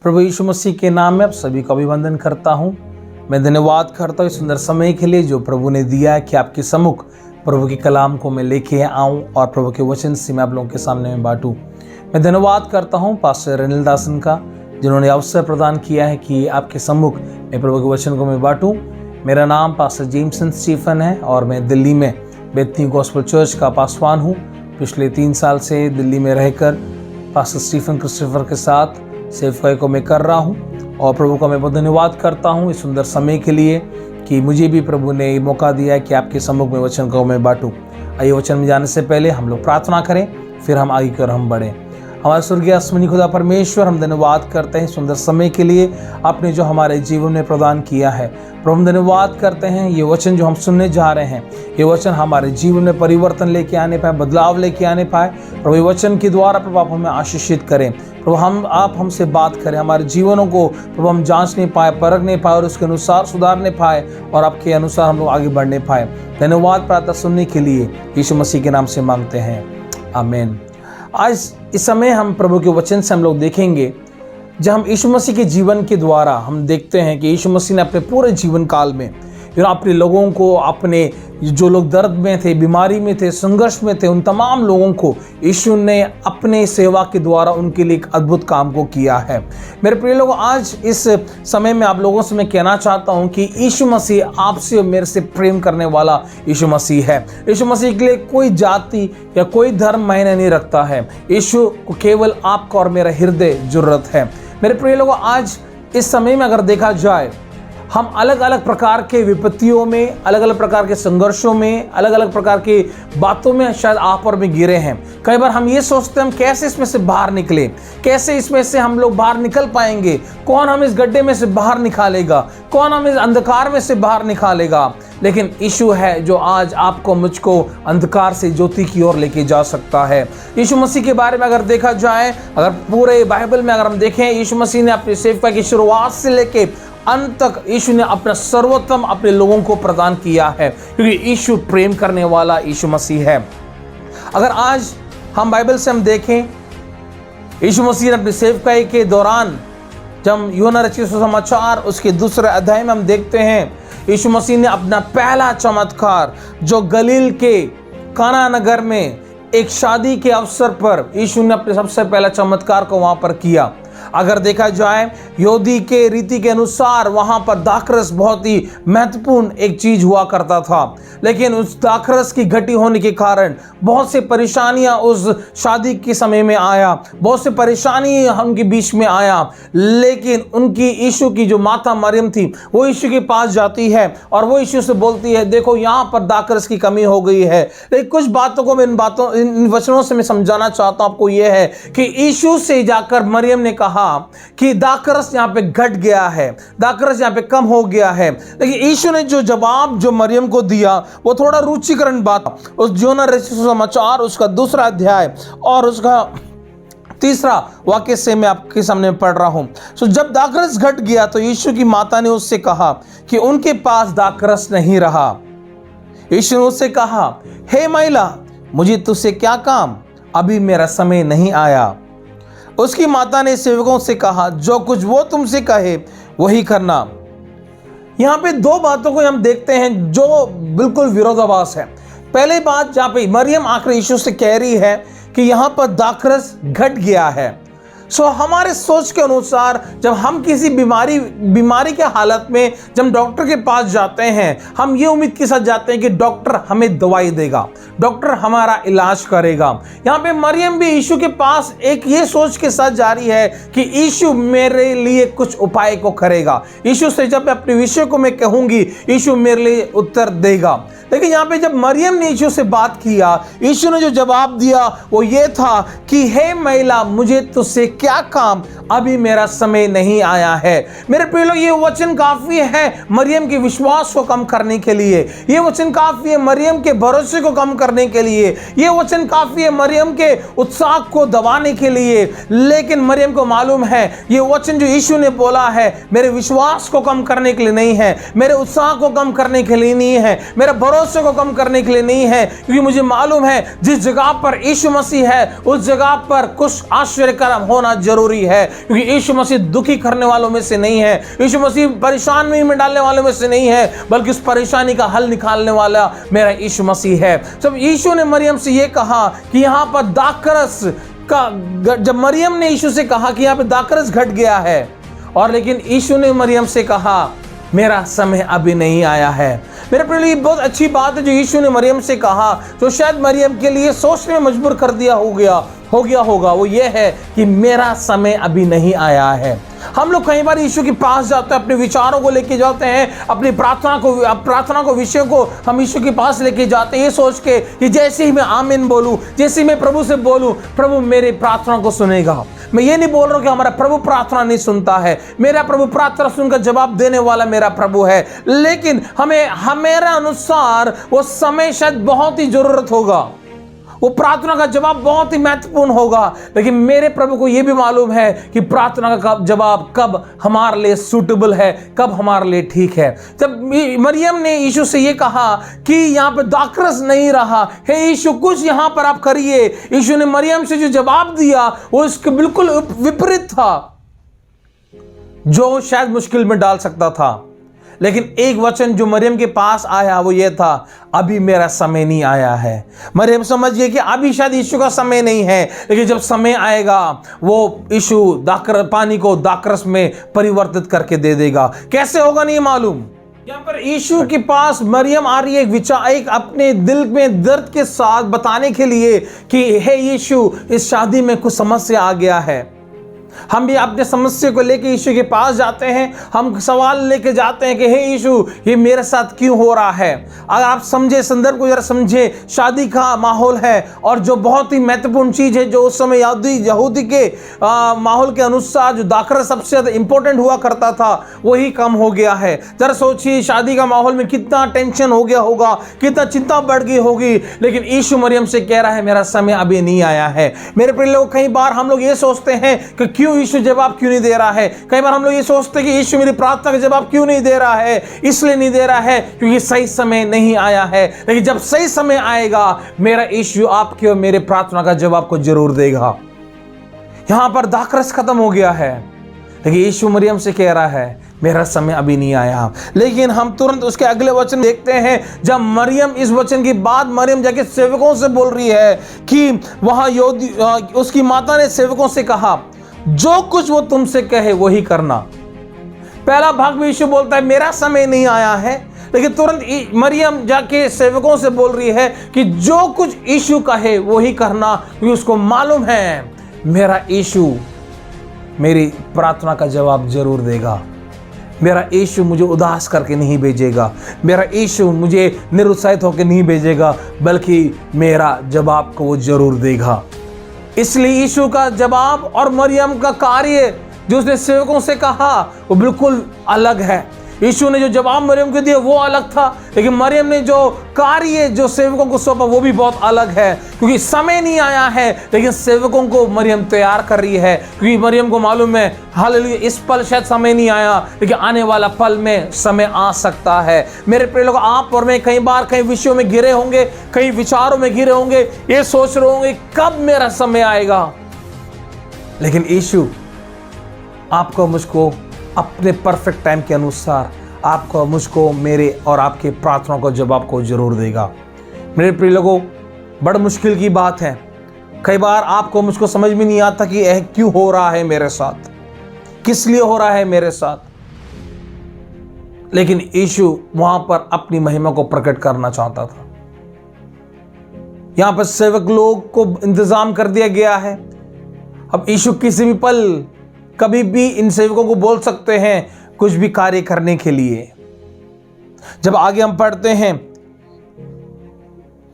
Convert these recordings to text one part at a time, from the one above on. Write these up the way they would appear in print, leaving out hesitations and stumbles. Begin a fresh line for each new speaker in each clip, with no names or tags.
प्रभु यीशु मसीह के नाम में आप सभी को अभिवंदन करता हूँ। मैं धन्यवाद करता हूँ इस सुंदर समय के लिए जो प्रभु ने दिया है कि आपके सम्मुख प्रभु के कलाम को मैं लेके आऊँ और प्रभु के वचन से मैं आप लोगों के सामने में बांटूँ। मैं धन्यवाद करता हूँ पास्टर अनिल दासन का, जिन्होंने अवसर प्रदान किया है कि आपके सम्मुख मैं प्रभु के वचन को मैं बांटूँ। मेरा नाम पास्टर जेमसन स्टीफन है और मैं दिल्ली में बेथनी गॉस्पेल चर्च का पासवान हूँ। पिछले 3 साल से दिल्ली में रहकर पास्टर स्टीफन क्रिस्टोफर के साथ सेवकाई को मैं कर रहा हूँ और प्रभु का मैं बहुत धन्यवाद करता हूँ इस सुंदर समय के लिए कि मुझे भी प्रभु ने ये मौका दिया है कि आपके सम्मुख में वचन को मैं बांटूँ। आइए वचन में जाने से पहले हम लोग प्रार्थना करें, फिर हम आगे की ओर हम बढ़ें। हमारे स्वर्गीय आसमानी खुदा परमेश्वर, हम धन्यवाद करते हैं सुंदर समय के लिए आपने जो हमारे जीवन में प्रदान किया है। प्रभु हम धन्यवाद करते हैं ये वचन जो हम सुनने जा रहे हैं, ये वचन हमारे जीवन में परिवर्तन लेके आने पाए, बदलाव लेके आने पाए। प्रभु ये वचन के द्वारा प्रभु आप हमें आशीषित करें। प्रभु आप हमसे बात करें, हमारे जीवनों को प्रभु हम जांच नहीं पाए, परख नहीं पाए और उसके अनुसार सुधारने पाए और आपके अनुसार हम लोग आगे बढ़ने पाए। धन्यवाद प्रार्थना सुनने के लिए यीशु मसीह के नाम से मांगते हैं, आमीन। आज इस समय हम प्रभु के वचन से हम लोग देखेंगे, जब हम यीशु मसीह के जीवन के द्वारा हम देखते हैं कि यीशु मसीह ने अपने पूरे जीवन काल में अपने लोगों को, अपने जो लोग दर्द में थे, बीमारी में थे, संघर्ष में थे, उन तमाम लोगों को यीशु ने अपने सेवा के द्वारा उनके लिए एक अद्भुत काम को किया है। मेरे प्रिय लोगों, आज इस समय में आप लोगों से मैं कहना चाहता हूं कि यीशु मसीह आपसे और मेरे से प्रेम करने वाला यीशु मसीह है। यीशु मसीह के लिए कोई जाति या कोई धर्म मायने नहीं रखता है। यीशु को केवल आपका और मेरा हृदय जरूरत है। मेरे प्रिय लोगों, आज इस समय में अगर देखा जाए, हम अलग अलग प्रकार के विपत्तियों में, अलग अलग प्रकार के संघर्षों में, अलग अलग प्रकार की बातों में शायद आप और में गिरे हैं। कई बार हम ये सोचते हैं हम कैसे इसमें से बाहर निकले, कैसे इसमें से हम लोग बाहर निकल पाएंगे, कौन हम इस गड्ढे में से बाहर निकालेगा, कौन हम इस अंधकार में से बाहर निकालेगा। लेकिन यीशु है जो आज आपको मुझको अंधकार से ज्योति की ओर लेके जा सकता है। यीशु मसीह के बारे में अगर देखा जाए, अगर पूरे बाइबल में अगर हम देखें, यीशु मसीह ने अपनी सेवकाई की शुरुआत से लेके अंत तक यीशु ने अपना सर्वोत्तम अपने लोगों को प्रदान किया है, क्योंकि यीशु प्रेम करने वाला यीशु मसीह है। अगर आज हम बाइबल से हम देखें, यीशु मसीह ने अपनी सेवकाई के दौरान, जब यूहन्ना रचित सुसमाचार उसके 2 अध्याय में हम देखते हैं, यीशु मसीह ने अपना पहला चमत्कार जो गलील के काना नगर में एक शादी के अवसर पर यीशु ने अपने सबसे पहला चमत्कार को वहां पर किया। अगर देखा जाए, यहूदी के रीति के अनुसार वहां पर दाखरस बहुत ही महत्वपूर्ण एक चीज हुआ करता था, लेकिन उस दाखरस की घटी होने के कारण बहुत से परेशानियां उस शादी के समय में आया, बहुत से परेशानी उनके बीच में आया। लेकिन उनकी यीशु की जो माता मरियम थी, वो यीशु के पास जाती है और वो यीशु से बोलती है, देखो यहाँ पर दाखरस की कमी हो गई है। लेकिन कुछ बातों को मैं इन वचनों से मैं समझाना चाहता हूं आपको, यह है कि यीशु से जाकर मरियम ने कहा कि दाखरस यहाँ पे घट गया है, दाखरस यहाँ पे कम हो गया है। लेकिन यीशु ने जो जवाब जो मरियम को दिया वो थोड़ा रुचिकरण बात, उस यूहन्ना रचित सुसमाचार उसका 2 अध्याय और उसका 3 वाक्य से मैं आपके सामने पढ़ रहा हूं। सो जब दाखरस घट गया तो यीशु की माता ने उससे कहा कि उनके पास दाखरस नहीं रहा। यीशु ने उससे कहा, हे महिला, मुझे तुझसे क्या काम, अभी मेरा समय नहीं आया। उसकी माता ने सेवकों से कहा, जो कुछ वो तुमसे कहे वही करना। यहाँ पे 2 बातों को हम देखते हैं जो बिल्कुल विरोधाभास है। पहली बात, जहाँ पे मरियम आकर यीशु से कह रही है कि यहाँ पर दाखरस घट गया है। हमारे सोच के अनुसार जब हम किसी बीमारी के हालत में जब डॉक्टर के पास जाते हैं, हम ये उम्मीद के साथ जाते हैं कि डॉक्टर हमें दवाई देगा, डॉक्टर हमारा इलाज करेगा। यहाँ पे मरियम भी यीशु के पास एक ये सोच के साथ जा रही है कि यीशु मेरे लिए कुछ उपाय को करेगा, यीशु से जब मैं अपने विषय को मैं कहूंगी, यीशु मेरे लिए उत्तर देगा। लेकिन यहाँ पे जब मरियम ने यीशु से बात किया, यीशु ने जो जवाब दिया वो ये था कि हे महिला, मुझे तुझसे क्या काम, अभी मेरा समय नहीं आया है। मेरे प्रिय लोग, ये वचन काफी है मरियम के विश्वास को कम करने के लिए, ये वचन काफी है मरियम के भरोसे को कम करने के लिए, ये वचन काफी है मरियम के उत्साह को दबाने के लिए। लेकिन मरियम को मालूम है ये वचन जो यीशु ने बोला है मेरे विश्वास को कम करने के लिए नहीं है, मेरे उत्साह को कम करने के लिए नहीं है, मेरा भरोसे को कम करने के लिए नहीं है, क्योंकि मुझे मालूम है जिस जगह पर यीशु मसीह है उस जगह पर कुछ आश्चर्यकर्म होना जरूरी है, क्योंकि यीशु मसीह दुखी करने वालों में से नहीं है, यीशु मसीह परेशानी में डालने वालों में से नहीं है, बल्कि उस परेशानी का हल निकालने वाला मेरा यीशु मसीह है। जब यीशु ने मरियम से यह कहा कि यहां पर दाखरस का, जब मरियम ने यीशु से कहा कि यहां पर दाखरस घट गया है, और लेकिन यीशु ने मरियम से कहा मेरा समय अभी नहीं आया है। मेरे प्रिय, ये बहुत अच्छी बात है जो यीशु ने मरियम से कहा, जो शायद मरियम के लिए सोचने में मजबूर कर दिया हो गया होगा। वो ये है कि मेरा समय अभी नहीं आया है। हम लोग कई बार यीशु के पास जाते हैं, अपने विचारों को लेके जाते हैं, अपनी प्रार्थना को विषय को हम यीशु के पास लेके जाते हैं, ये सोच के कि जैसे ही मैं आमीन बोलूं, जैसे ही मैं प्रभु से बोलूं, प्रभु मेरी प्रार्थना को सुनेगा। मैं ये नहीं बोल रहा हूं कि हमारा प्रभु प्रार्थना नहीं सुनता है, मेरा प्रभु प्रार्थना सुनकर जवाब देने वाला मेरा प्रभु है, लेकिन हमारे अनुसार वो समय शायद बहुत ही जरूरत होगा, वो प्रार्थना का जवाब बहुत ही महत्वपूर्ण होगा। लेकिन मेरे प्रभु को यह भी मालूम है कि प्रार्थना का जवाब कब हमारे लिए सूटेबल है, कब हमारे लिए ठीक है। जब मरियम ने यीशु से यह कहा कि यहाँ पर दाखरस नहीं रहा है, यीशु कुछ यहाँ पर आप करिए, यीशु ने मरियम से जो जवाब दिया वो इसके बिल्कुल विपरीत था, जो शायद मुश्किल में डाल सकता था। लेकिन एक वचन जो मरियम के पास आया वो ये था, अभी मेरा समय नहीं आया है। मरियम समझ गई कि अभी शायद यीशु का समय नहीं है, लेकिन जब समय आएगा वो यीशु पानी को दाखरस में परिवर्तित करके दे देगा। कैसे होगा नहीं मालूम। यहाँ पर यीशु के पास मरियम आ रही है एक अपने दिल में दर्द के साथ बताने के लिए कि हे यीशु, इस शादी में कुछ समस्या आ गया है। हम भी अपने समस्या को लेके यीशु के पास जाते हैं, हम सवाल लेके जाते हैं कि हे यीशु, ये मेरे साथ क्यों हो रहा है। अगर आप समझे संदर्भ को, जरा समझे, शादी का माहौल है और जो बहुत ही महत्वपूर्ण चीज है, जो उस समय यहूदी के माहौल के अनुसार जो दाखरस सबसे ज्यादा इंपॉर्टेंट हुआ करता था, वही कम हो गया है। जरा सोचिए शादी का माहौल में कितना टेंशन हो गया होगा, कितना चिंता बढ़ गई होगी, लेकिन यीशु मरियम से कह रहा है मेरा समय अभी नहीं आया है। मेरे प्रिय लोग, कई बार हम लोग ये सोचते हैं कि क्यों यीशु जवाब क्यों नहीं दे रहा है। कई बार हम लोग ये सोचते हैं कि यीशु मेरी प्रार्थना का जवाब क्यों नहीं दे रहा है। इसलिए नहीं दे रहा है क्योंकि सही समय नहीं आया है, लेकिन जब सही समय आएगा मेरा यीशु आपके और मेरे प्रार्थना का जवाब को जरूर देगा। यहां पर दाखरस खत्म हो गया है, लेकिन यीशु मरियम से कह रहा है मेरा समय अभी नहीं आया। लेकिन हम तुरंत उसके अगले वचन देखते हैं, जब मरियम इस वचन की बात मरियम जाके सेवकों से बोल रही है कि वहां उसकी माता ने सेवकों से कहा जो कुछ वो तुमसे कहे वही करना। पहला भाग में यीशु बोलता है मेरा समय नहीं आया है, लेकिन तुरंत मरियम जाके सेवकों से बोल रही है कि जो कुछ यीशु कहे वही करना, क्योंकि उसको मालूम है मेरा यीशु मेरी प्रार्थना का जवाब जरूर देगा। मेरा यीशु मुझे उदास करके नहीं भेजेगा, मेरा यीशु मुझे निरुत्साहित होकर नहीं भेजेगा, बल्कि मेरा जवाब को वो जरूर देगा। इसलिए यीशु का जवाब और मरियम का कार्य जो उसने सेवकों से कहा वो बिल्कुल अलग है। यीशु ने जो जवाब मरियम को दिया वो अलग था, लेकिन मरियम ने जो कार्य जो सेवकों को सौंपा वो भी बहुत अलग है, क्योंकि समय नहीं आया है, लेकिन सेवकों को मरियम तैयार कर रही है, क्योंकि मरियम को मालूम है हालेलुया इस पल शायद समय नहीं आया, लेकिन आने वाला पल में समय आ सकता है। मेरे प्रिय लोग, आप और मैं कई बार कई विषयों में घिरे होंगे, कई विचारों में घिरे होंगे, ये सोच रहे होंगे कब मेरा समय आएगा, लेकिन यीशु आपको मुझको अपने परफेक्ट टाइम के अनुसार आपको मुझको मेरे और आपके प्रार्थना को जवाब को जरूर देगा। मेरे प्रिय लोगों, बड़ी मुश्किल की बात है, कई बार आपको मुझको समझ में नहीं आता कि यह क्यों हो रहा है मेरे साथ, किस लिए हो रहा है मेरे साथ, लेकिन यीशु वहां पर अपनी महिमा को प्रकट करना चाहता था। यहां पर सेवक लोग को इंतजाम कर दिया गया है। अब यीशु किसी भी पल कभी भी इन सेवकों को बोल सकते हैं कुछ भी कार्य करने के लिए। जब आगे हम पढ़ते हैं,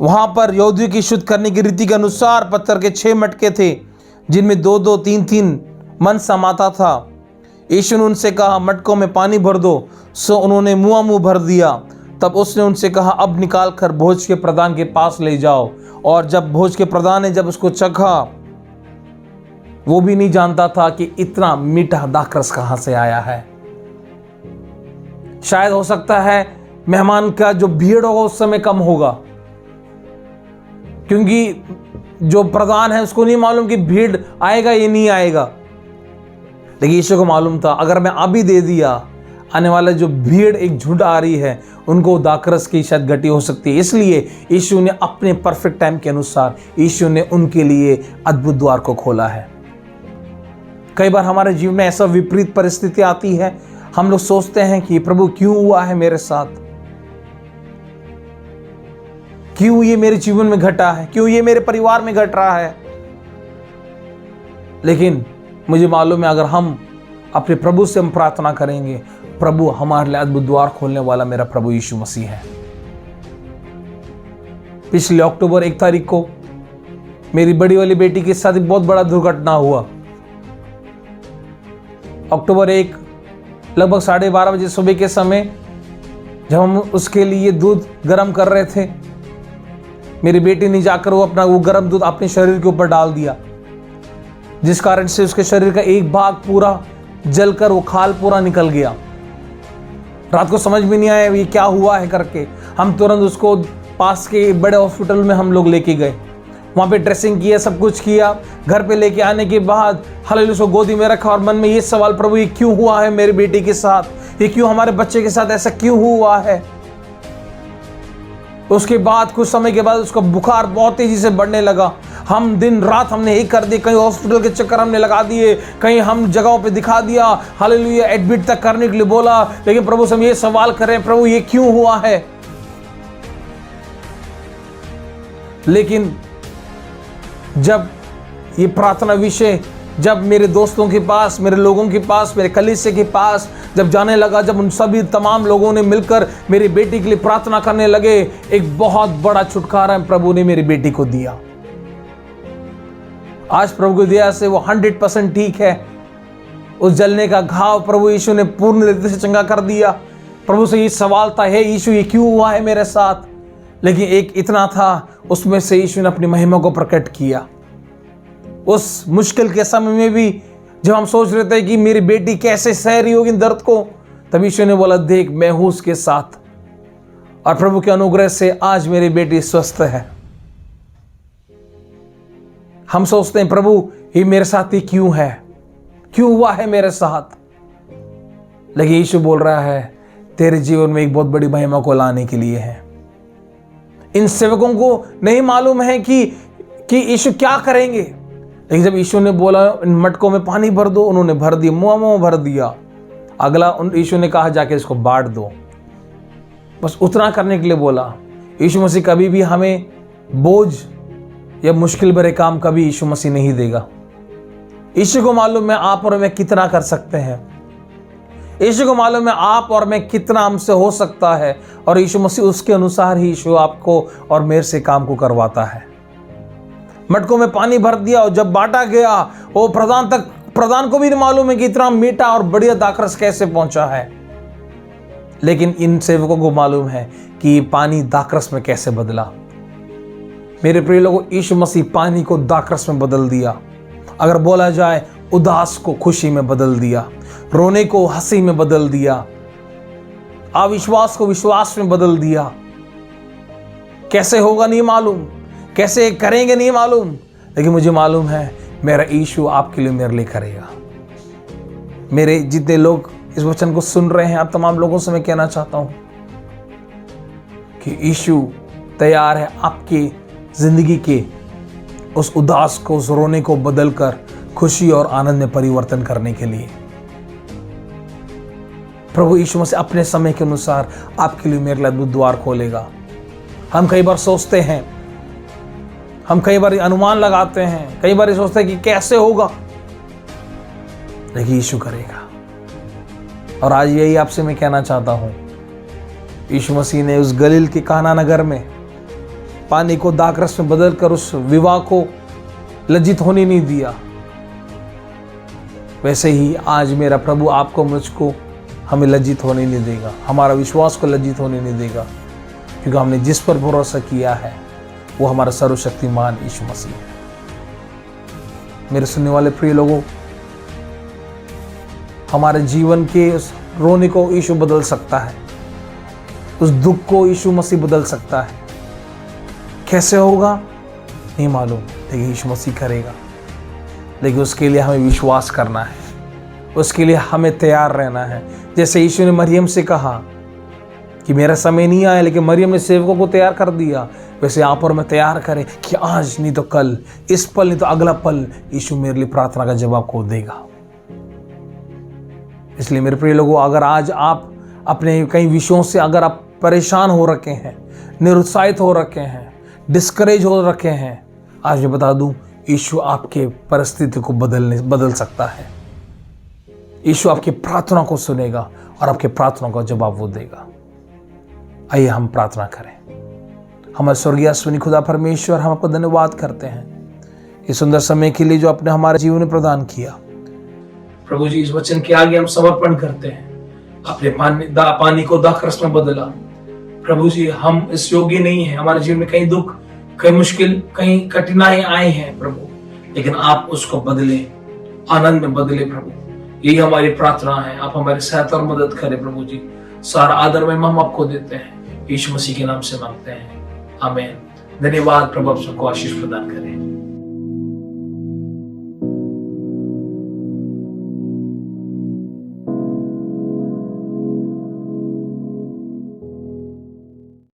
वहां पर यहूदियों की शुद्ध करने की रीति के अनुसार पत्थर के 6 मटके थे, जिनमें 2-2, 3-3 मन समाता था। यीशु ने उनसे कहा मटकों में पानी भर दो, सो उन्होंने मुंह भर दिया। तब उसने उनसे कहा अब निकाल कर भोज के प्रधान के पास ले जाओ। और जब भोज के प्रधान ने जब उसको चखा, वो भी नहीं जानता था कि इतना मीठा दाखरस कहां से आया है। शायद हो सकता है मेहमान का जो भीड़ होगा उस समय कम होगा, क्योंकि जो प्रधान है उसको नहीं मालूम कि भीड़ आएगा या नहीं आएगा। लेकिन यीशु को मालूम था, अगर मैं अभी दे दिया, आने वाला जो भीड़ एक झुंड आ रही है उनको दाखरस की शायद गति हो सकती है। इसलिए यीशु ने अपने परफेक्ट टाइम के अनुसार यीशु ने उनके लिए अद्भुत द्वार को खोला है। कई बार हमारे जीवन में ऐसा विपरीत परिस्थिति आती है, हम लोग सोचते हैं कि प्रभु क्यों हुआ है मेरे साथ, क्यों ये मेरे जीवन में घटा है, क्यों ये मेरे परिवार में घट रहा है। लेकिन मुझे मालूम है, अगर हम अपने प्रभु से हम प्रार्थना करेंगे, प्रभु हमारे लिए अद्भुत द्वार खोलने वाला मेरा प्रभु यीशु मसीह है। पिछले अक्टूबर 1 तारीख को मेरी बड़ी वाली बेटी के साथ एक बहुत बड़ा दुर्घटना हुआ। अक्टूबर 1 लगभग 12:30 बजे सुबह के समय जब हम उसके लिए दूध गर्म कर रहे थे, मेरी बेटी ने जाकर वो गर्म दूध अपने शरीर के ऊपर डाल दिया, जिस कारण से उसके शरीर का एक भाग पूरा जलकर वो खाल पूरा निकल गया। रात को समझ भी नहीं आया ये क्या हुआ है करके। हम तुरंत उसको पास के बड़े हॉस्पिटल में हम लोग लेके गए, वहाँ पे ड्रेसिंग किया, सब कुछ किया। घर पे लेके आने के बाद हालेलुया उसको गोदी में रखा और मन में ये सवाल, प्रभु ये क्यों हुआ है मेरी बेटी के साथ, ये क्यों हमारे बच्चे के साथ ऐसा क्यों हुआ है। उसके बाद कुछ समय के बाद उसका बुखार बहुत तेजी से बढ़ने लगा। हम दिन रात हमने एक कर दिए, कहीं हॉस्पिटल के चक्कर हमने लगा दिए, कहीं हम जगहों पे दिखा दिया, हालेलुया एडमिट तक करने के लिए बोला। लेकिन प्रभु से हम ये सवाल करें, प्रभु ये क्यों हुआ है। लेकिन जब ये प्रार्थना विषय जब मेरे दोस्तों के पास, मेरे लोगों के पास, मेरे कलीसिया के पास जब जाने लगा, जब उन सभी तमाम लोगों ने मिलकर मेरी बेटी के लिए प्रार्थना करने लगे, एक बहुत बड़ा छुटकारा प्रभु ने मेरी बेटी को दिया। आज प्रभु की दया से वो 100% ठीक है। उस जलने का घाव प्रभु यीशु ने पूर्ण रीति से चंगा कर दिया। प्रभु से ये सवाल था, हे यीशु ये क्यों हुआ है मेरे साथ। लेकिन एक इतना था, उसमें से यीशु ने अपनी महिमा को प्रकट किया। उस मुश्किल के समय में भी जब हम सोच रहे थे कि मेरी बेटी कैसे सह रही होगी दर्द को, तब यीशु ने बोला, देख मैं हूं उसके साथ। और प्रभु के अनुग्रह से आज मेरी बेटी स्वस्थ है। हम सोचते हैं प्रभु ये मेरे साथ ही क्यों है, क्यों हुआ है मेरे साथ। लेकिन यीशु बोल रहा है तेरे जीवन में एक बहुत बड़ी महिमा को लाने के लिए है। इन सेवकों को नहीं मालूम है कि यीशु क्या करेंगे, लेकिन जब यीशु ने बोला इन मटकों में पानी भर दो, उन्होंने भर दिया, मुंह भर दिया। अगला यीशु ने कहा जाके इसको बांट दो, बस उतना करने के लिए बोला। यीशु मसीह कभी भी हमें बोझ या मुश्किल भरे काम कभी यीशु मसीह नहीं देगा। यीशु को मालूम है आप और मैं कितना कर सकते हैं। यीशु को मालूम है आप और मैं कितना हमसे हो सकता है, और यीशु मसीह उसके अनुसार ही यीशु आपको और मेरे से काम को करवाता है। मटकों में पानी भर दिया और जब बांटा गया, वो प्रधान को भी नहीं मालूम है कि इतना मीठा और बढ़िया दाखरस कैसे पहुंचा है। लेकिन इन सेवकों को मालूम है कि पानी दाखरस में कैसे बदला। मेरे प्रिय लोगों, यीशु मसीह पानी को दाखरस में बदल दिया। अगर बोला जाए उदास को खुशी में बदल दिया, रोने को हंसी में बदल दिया, अविश्वास को विश्वास में बदल दिया। कैसे होगा नहीं मालूम, कैसे करेंगे नहीं मालूम, लेकिन मुझे मालूम है मेरा यीशु आपके लिए मेरे लिए करेगा। मेरे जितने लोग इस वचन को सुन रहे हैं, आप तमाम लोगों से मैं कहना चाहता हूं कि यीशु तैयार है आपकी जिंदगी के उस उदास को, उस रोने को बदलकर खुशी और आनंद में परिवर्तन करने के लिए। प्रभु यीशु मसीह अपने समय के अनुसार आपके लिए मेरे लिए अद्भुत द्वार खोलेगा। हम कई बार सोचते हैं, हम कई बार अनुमान लगाते हैं, कई बार सोचते हैं कि कैसे होगा, लेकिन यीशु करेगा। और आज यही आपसे मैं कहना चाहता हूं, यीशु मसीह ने उस गलील के काना नगर में पानी को दाखरस में बदलकर उस विवाह को लज्जित होने नहीं दिया। वैसे ही आज मेरा प्रभु आपको, मुझको, हमें लज्जित होने नहीं देगा, हमारा विश्वास को लज्जित होने नहीं देगा, क्योंकि हमने जिस पर भरोसा किया है वो हमारा सर्वशक्तिमान यीशु मसीह है। मेरे सुनने वाले प्रिय लोगों, हमारे जीवन के उस रोने को यीशु बदल सकता है, उस दुख को यीशु मसीह बदल सकता है। कैसे होगा नहीं मालूम, लेकिन यीशु मसीह करेगा। लेकिन उसके लिए हमें विश्वास करना है, उसके लिए हमें तैयार रहना है। जैसे यीशु ने मरियम से कहा कि मेरा समय नहीं आया, लेकिन मरियम ने सेवकों को तैयार कर दिया, वैसे आप और मैं तैयार करें कि आज नहीं तो कल, इस पल नहीं तो अगला पल यीशु मेरे लिए प्रार्थना का जवाब को देगा। इसलिए मेरे प्रिय लोगों, अगर आज आप अपने कई विषयों से अगर आप परेशान हो रखे हैं, निरुत्साहित हो रखे हैं, डिस्करेज हो रखे हैं, आज मैं बता दूं, यीशु आपके परिस्थिति को बदल सकता है। यीशु आपकी प्रार्थना को सुनेगा और आपके प्रार्थना का जवाब वो देगा। आइए हम प्रार्थना करें। हमारे स्वर्गीय अश्विनी खुदा परमेश्वर, हम आपको धन्यवाद करते हैं इस सुंदर समय के लिए जो आपने हमारे जीवन में प्रदान किया। प्रभु जी, इस वचन के आगे हम समर्पण करते हैं। अपने पानी को दाखरस में बदला। प्रभु जी, हम इस योग्य नहीं है, हमारे जीवन में कई दुख, कई मुश्किल, कई कठिनाई आए हैं प्रभु, लेकिन आप उसको बदले, आनंद में बदले प्रभु। यही हमारी प्रार्थना है। आप हमारी सहायता और मदद करें प्रभु जी। सारा आदर में हम आपको देते हैं, यीशु मसीह के नाम से मांगते हैं, आमीन। धन्यवाद प्रभु, आप सबको आशीष प्रदान करें।